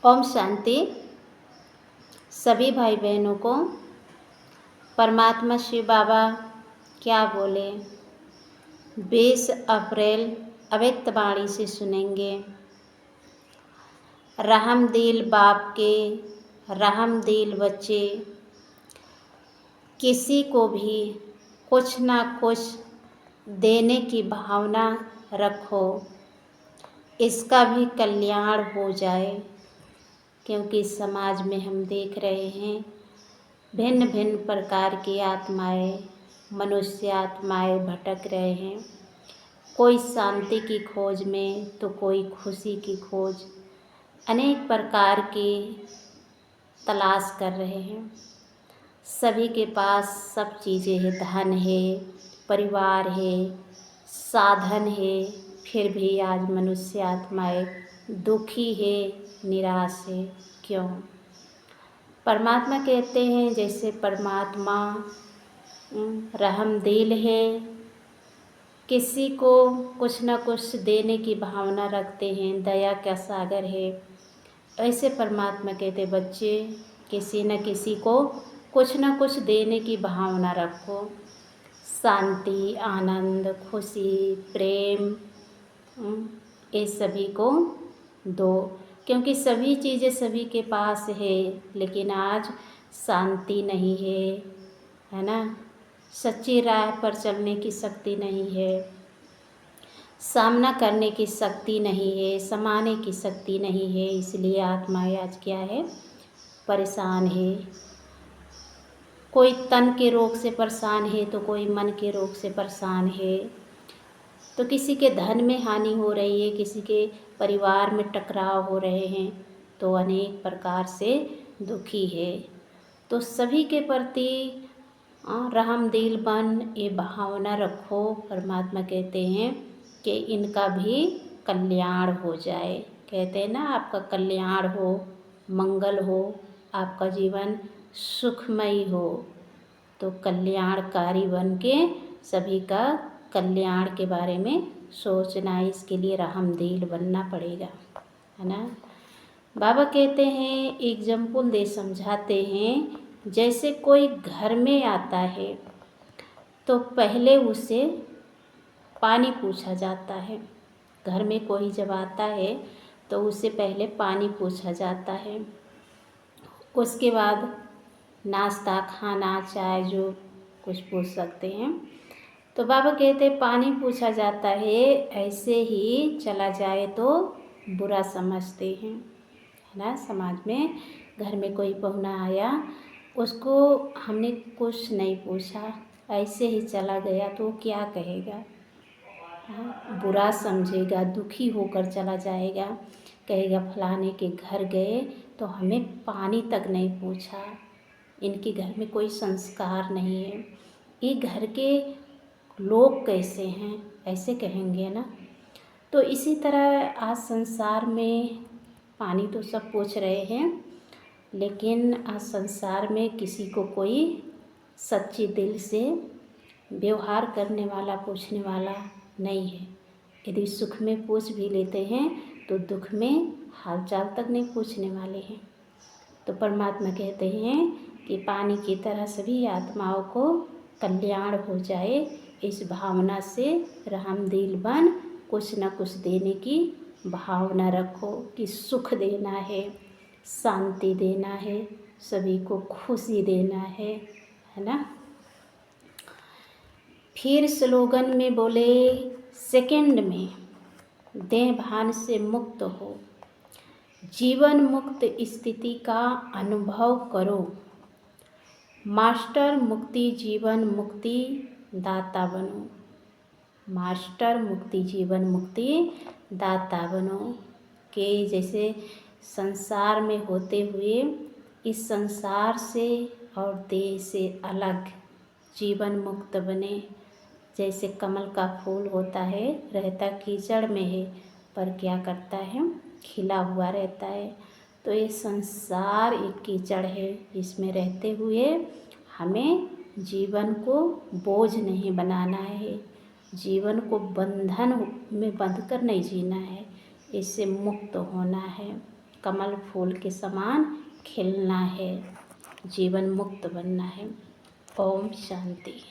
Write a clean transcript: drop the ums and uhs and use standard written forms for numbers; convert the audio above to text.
ओम शांति। सभी भाई बहनों को परमात्मा शिव बाबा क्या बोले 20 अप्रैल अव्यक्त वाणी से सुनेंगे। रहमदिल बाप के रहमदिल बच्चे, किसी को भी कुछ ना कुछ देने की भावना रखो, इसका भी कल्याण हो जाए। क्योंकि समाज में हम देख रहे हैं भिन्न भिन्न प्रकार की आत्माएं, मनुष्य आत्माएं भटक रहे हैं। कोई शांति की खोज में तो कोई खुशी की खोज, अनेक प्रकार की तलाश कर रहे हैं। सभी के पास सब चीज़ें हैं, धन है, परिवार है, साधन है, फिर भी आज मनुष्य आत्माएं दुखी है, निराश है। क्यों? परमात्मा कहते हैं जैसे परमात्मा रहमदिल है, किसी को कुछ न कुछ देने की भावना रखते हैं, दया का सागर है। ऐसे परमात्मा कहते बच्चे, किसी न किसी को कुछ न कुछ देने की भावना रखो। शांति, आनंद, खुशी, प्रेम ये सभी को दो। क्योंकि सभी चीज़ें सभी के पास है, लेकिन आज शांति नहीं है ना। सच्ची राह पर चलने की शक्ति नहीं है, सामना करने की शक्ति नहीं है, समाने की शक्ति नहीं है। इसलिए आत्माएं आज क्या है, परेशान है। कोई तन के रोग से परेशान है तो कोई मन के रोग से परेशान है। तो किसी के धन में हानि हो रही है, किसी के परिवार में टकराव हो रहे हैं, तो अनेक प्रकार से दुखी है। तो सभी के प्रति रहमदिल बन ये भावना रखो। परमात्मा कहते हैं कि इनका भी कल्याण हो जाए। कहते हैं ना, आपका कल्याण हो, मंगल हो, आपका जीवन सुखमय हो। तो कल्याणकारी बन के सभी का कल्याण के बारे में सोचना, इसके लिए रहमदिल बनना पड़ेगा, है ना। बाबा कहते हैं, एग्जाम्पल दे समझाते हैं, जैसे कोई घर में आता है तो पहले उसे पानी पूछा जाता है। घर में कोई जब आता है तो उससे पहले पानी पूछा जाता है। उसके बाद नाश्ता, खाना, चाय जो कुछ पूछ सकते हैं। तो बाबा कहते हैं पानी पूछा जाता है, ऐसे ही चला जाए तो बुरा समझते हैं, है ना। समाज में घर में कोई पहुना आया, उसको हमने कुछ नहीं पूछा, ऐसे ही चला गया तो क्या कहेगा, बुरा समझेगा, दुखी होकर चला जाएगा। कहेगा फलाने के घर गए तो हमें पानी तक नहीं पूछा, इनके घर में कोई संस्कार नहीं है, ये घर के लोग कैसे हैं, ऐसे कहेंगे ना। तो इसी तरह आज संसार में पानी तो सब पूछ रहे हैं, लेकिन आज संसार में किसी को कोई सच्ची दिल से व्यवहार करने वाला, पूछने वाला नहीं है। यदि सुख में पूछ भी लेते हैं तो दुख में हालचाल तक नहीं पूछने वाले हैं। तो परमात्मा कहते हैं कि पानी की तरह सभी आत्माओं को कल्याण हो जाए, इस भावना से रहमदिल बन कुछ न कुछ देने की भावना रखो कि सुख देना है, शांति देना है, सभी को खुशी देना है ना। फिर स्लोगन में बोले, सेकंड में देह भान से मुक्त हो, जीवन मुक्त स्थिति का अनुभव करो, मास्टर मुक्ति जीवन मुक्ति दाता बनो। मास्टर मुक्ति जीवन मुक्ति दाता बनो। के जैसे संसार में होते हुए इस संसार से और देह से अलग जीवन मुक्त बने। जैसे कमल का फूल होता है, रहता कीचड़ में है, पर क्या करता है, खिला हुआ रहता है। तो ये संसार एक कीचड़ है, इसमें रहते हुए हमें जीवन को बोझ नहीं बनाना है, जीवन को बंधन में बंध कर नहीं जीना है, इससे मुक्त होना है। कमल फूल के समान खिलना है, जीवन मुक्त बनना है। ओम शांति।